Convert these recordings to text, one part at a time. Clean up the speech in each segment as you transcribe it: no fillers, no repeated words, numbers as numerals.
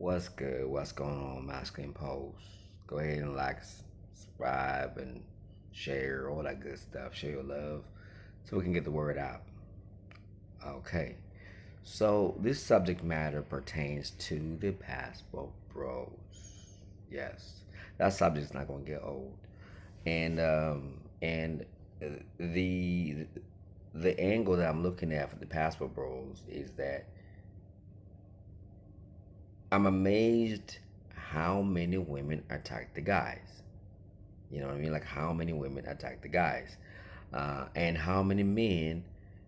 What's good? What's going on, Masculine Post? Go ahead and like, subscribe, and share all that good stuff. Share your love so we can get the word out. Okay. So this subject matter pertains to the passport bros. Yes, that subject's not gonna get old. And the the angle that I'm looking at for the passport bros is that I'm amazed how many women attack the guys. You know what I mean? Like how many women attack the guys, and how many men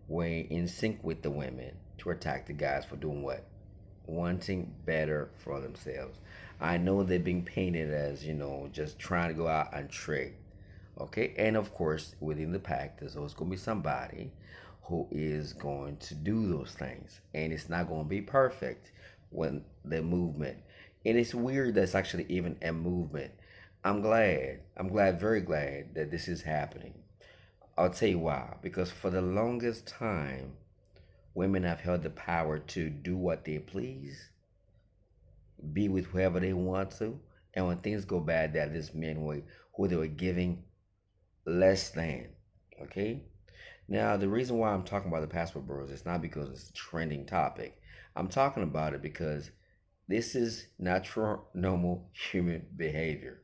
were in sync with the women to attack the guys for doing what? Wanting better for themselves. I know they're being painted as just trying to go out and trick. Okay, and of course within the pack, there's always going to be somebody who is going to do those things, and it's not going to be perfect when the movement. And it's weird that's actually even a movement. I'm glad, very glad that this is happening. I'll tell you why. Because for the longest time, women have held the power to do what they please, be with whoever they want to, and when things go bad, that is men who they were giving less than. Okay? Now, the reason why I'm talking about the passport bros is not because it's a trending topic. I'm talking about it because this is natural, normal human behavior.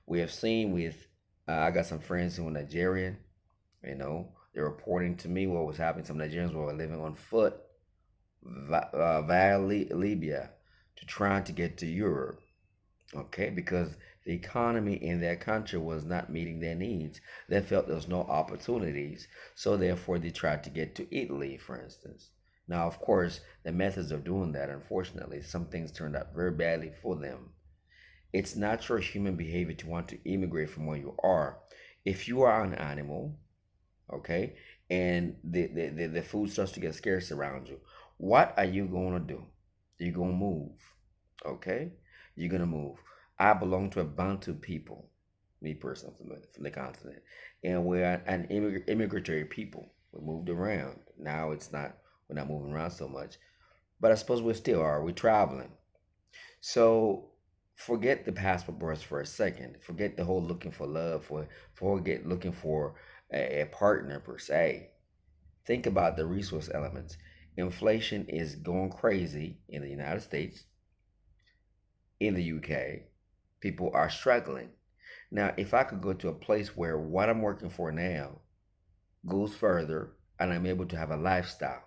We have seen with, I got some friends who are Nigerian, they're reporting to me what was happening. Some Nigerians were living on foot via Libya to trying to get to Europe, okay, because the economy in their country was not meeting their needs. They felt there was no opportunities, so therefore they tried to get to Italy, for instance. Now, of course, the methods of doing that, unfortunately, some things turned out very badly for them. It's natural human behavior to want to immigrate from where you are. If you are an animal, okay, and the food starts to get scarce around you, what are you going to do? You're going to move, okay? You're going to move. I belong to a Bantu people, me personally, from the continent, and we're an immigratory people. We moved around. Now we're not moving around so much, but I suppose we still are. We're traveling. So forget the passport bros for a second. Forget the whole looking for love. Forget looking for a partner per se. Think about the resource elements. Inflation is going crazy in the United States, in the UK. People are struggling. Now, if I could go to a place where what I'm working for now goes further and I'm able to have a lifestyle,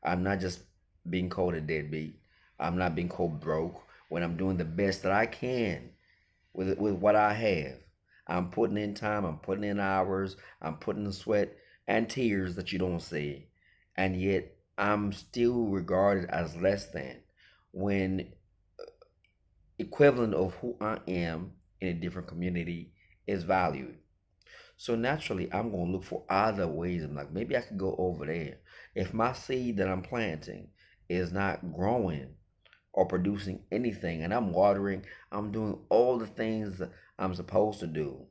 I'm not just being called a deadbeat. I'm not being called broke when I'm doing the best that I can with what I have. I'm putting in time, I'm putting in hours, I'm putting in sweat and tears that you don't see. And yet I'm still regarded as less than when equivalent of who I am in a different community is valued. So naturally, I'm going to look for other ways. I'm like, maybe I could go over there. If my seed that I'm planting is not growing or producing anything, and I'm watering, I'm doing all the things that I'm supposed to do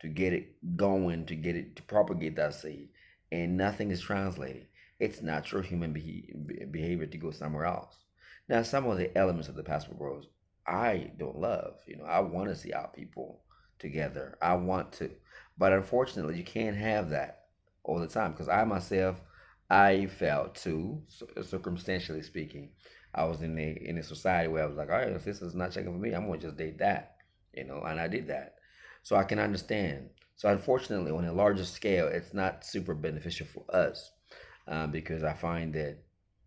to get it going, to get it to propagate that seed, and nothing is translating. It's natural human behavior to go somewhere else. Now, some of the elements of the passport bros I don't love. I want to see our people together. I want to, but unfortunately, you can't have that all the time because I myself, I felt too, circumstantially speaking, I was in a society where I was like, all right, if this is not checking for me, I'm gonna just date that, and I did that, so I can understand. So unfortunately, on a larger scale, it's not super beneficial for us, because I find that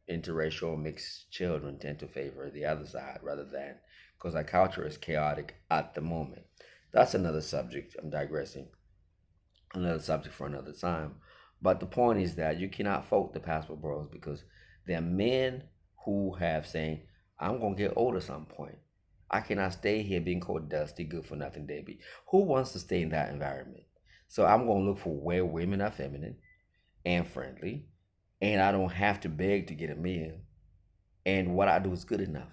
interracial mixed children tend to favor the other side rather than because our culture is chaotic at the moment. That's another subject. I'm digressing. Another subject for another time. But the point is that you cannot fault the passport bros because there are men who have saying, I'm gonna get old at some point. I cannot stay here being called dusty, good for nothing, Debbie. Who wants to stay in that environment? So I'm gonna look for where women are feminine and friendly, and I don't have to beg to get a meal, and what I do is good enough.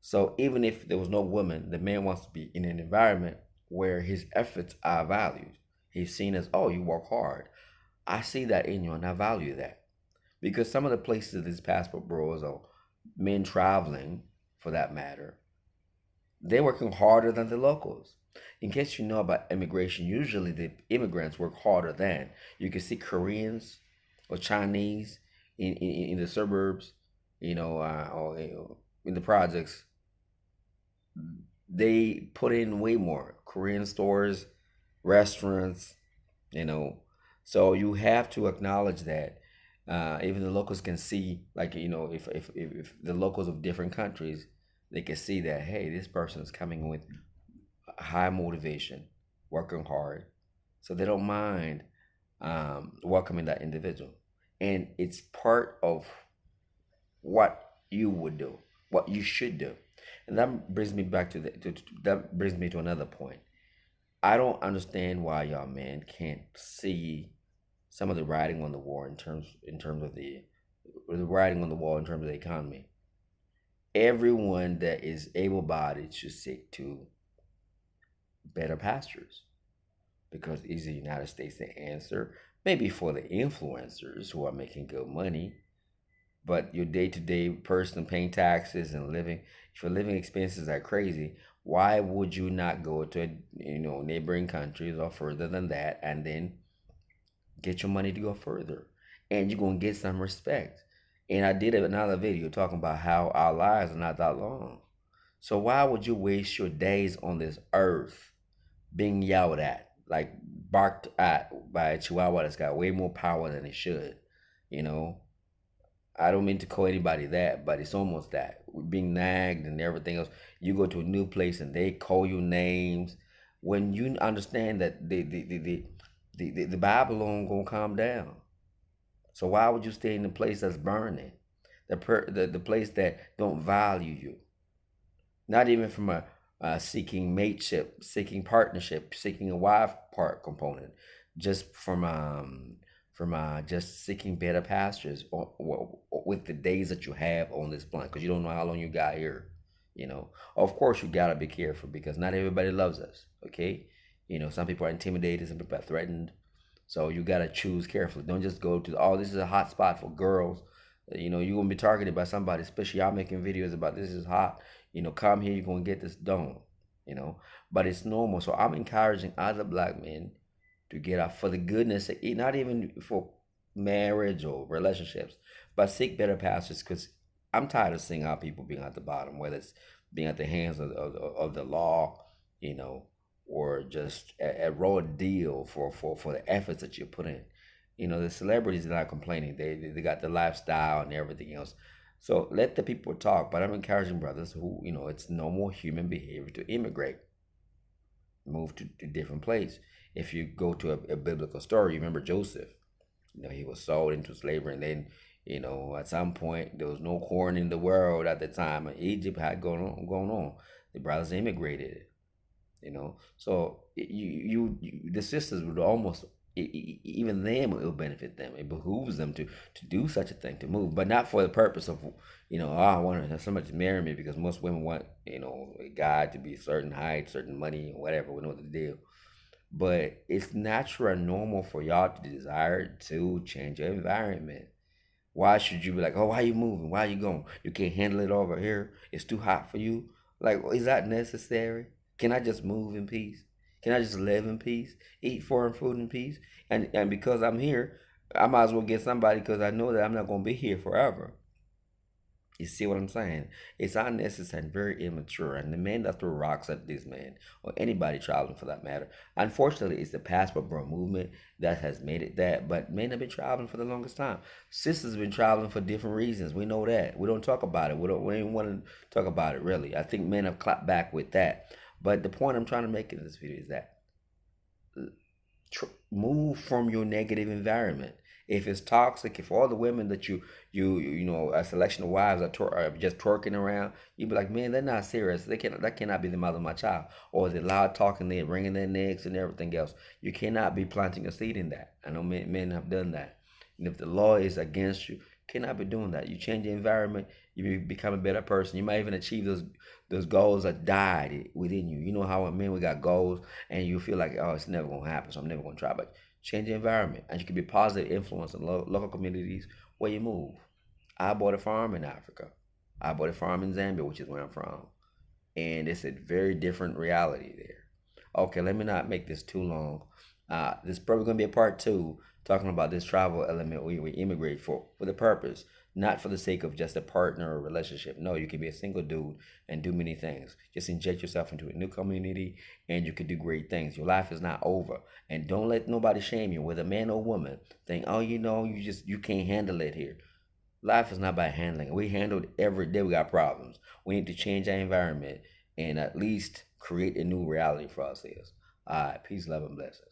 So even if there was no woman, the man wants to be in an environment where his efforts are valued. He's seen as, oh, you work hard. I see that in you and I value that. Because some of the places that these passport bros or men traveling for that matter, they're working harder than the locals. In case you know about immigration, usually the immigrants work harder than. You can see Koreans or Chinese in the suburbs, or in the projects. They put in way more. Korean stores, restaurants, you know. So you have to acknowledge that. Even the locals can see, like, if the locals of different countries, they can see that, hey, this person is coming with high motivation, working hard, so they don't mind welcoming that individual, and it's part of what you would do, what you should do, and that brings me back that brings me to another point. I don't understand why y'all men can't see some of the writing on the wall in terms of the writing on the wall in terms of the economy. Everyone that is able-bodied should seek to better pastures, because is the United States the answer? Maybe for the influencers who are making good money, but your day-to-day person paying taxes and living, if your living expenses are crazy, why would you not go to neighboring countries or further than that, and then get your money to go further, and you're gonna get some respect. And I did another video talking about how our lives are not that long. So why would you waste your days on this earth being yelled at, like barked at by a chihuahua that's got way more power than it should? You know, I don't mean to call anybody that, but it's almost that. Being nagged and everything else. You go to a new place and they call you names. When you understand that the Babylon gonna calm down. So why would you stay in the place that's burning, the place that don't value you? Not even from a seeking mateship, seeking partnership, seeking a wife part component, just from just seeking better pastures with the days that you have on this planet, because you don't know how long you got here. Of course you gotta be careful, because not everybody loves us. Okay, some people are intimidated, some people are threatened. So you gotta choose carefully. Don't just go to, oh, this is a hot spot for girls. You're gonna be targeted by somebody, especially y'all making videos about this is hot. Come here, you're gonna get this done. But it's normal. So I'm encouraging other black men to get out for the goodness sake, not even for marriage or relationships, but seek better pastors, because I'm tired of seeing our people being at the bottom, whether it's being at the hands of the law, you know, or just a raw deal for the efforts that you put in. The celebrities are not complaining. They got the lifestyle and everything else. So let the people talk. But I'm encouraging brothers who, it's normal human behavior to immigrate, move to different place. If you go to a biblical story, you remember Joseph. He was sold into slavery, and then, at some point there was no corn in the world at the time. Egypt had going on. The brothers immigrated. So the sisters would almost, even them, it will benefit them. It behooves them to do such a thing, to move, but not for the purpose of, oh, I want somebody to marry me, because most women want, a guy to be a certain height, certain money, whatever. We know the deal. But it's natural and normal for y'all to desire to change your environment. Why should you be like, oh, why are you moving? Why are you going? You can't handle it over here. It's too hot for you. Like, is that necessary? Can I just move in peace? Can I just live in peace? Eat foreign food in peace? And because I'm here, I might as well get somebody, because I know that I'm not going to be here forever. You see what I'm saying? It's unnecessary and very immature. And the men that throw rocks at this man, or anybody traveling for that matter, unfortunately, it's the passport bro movement that has made it that. But men have been traveling for the longest time. Sisters have been traveling for different reasons. We know that. We don't talk about it. We don't even want to talk about it, really. I think men have clapped back with that. But the point I'm trying to make in this video is that move from your negative environment. If it's toxic, if all the women that a selection of wives are just twerking around, you be like, man, they're not serious. That cannot be the mother of my child. Or they're loud talking, they're wringing their necks and everything else. You cannot be planting a seed in that. I know men have done that. And if the law is against you, cannot be doing that. You change the environment, you become a better person. You might even achieve those goals that died within you. You know how men, we got goals and you feel like, oh, it's never gonna happen, so I'm never gonna try. But change the environment, and you can be a positive influence in local communities where you move. I bought a farm in Africa. I bought a farm in Zambia, which is where I'm from, and it's a very different reality there. Okay, let me not make this too long. This is probably going to be a part two talking about this travel element we immigrate for with a purpose, not for the sake of just a partner or relationship. No, you can be a single dude and do many things. Just inject yourself into a new community and you can do great things. Your life is not over. And don't let nobody shame you, whether man or woman. Think, oh, you can't handle it here. Life is not about handling. We handle it every day. We got problems. We need to change our environment and at least create a new reality for ourselves. All right. Peace, love, and blessings.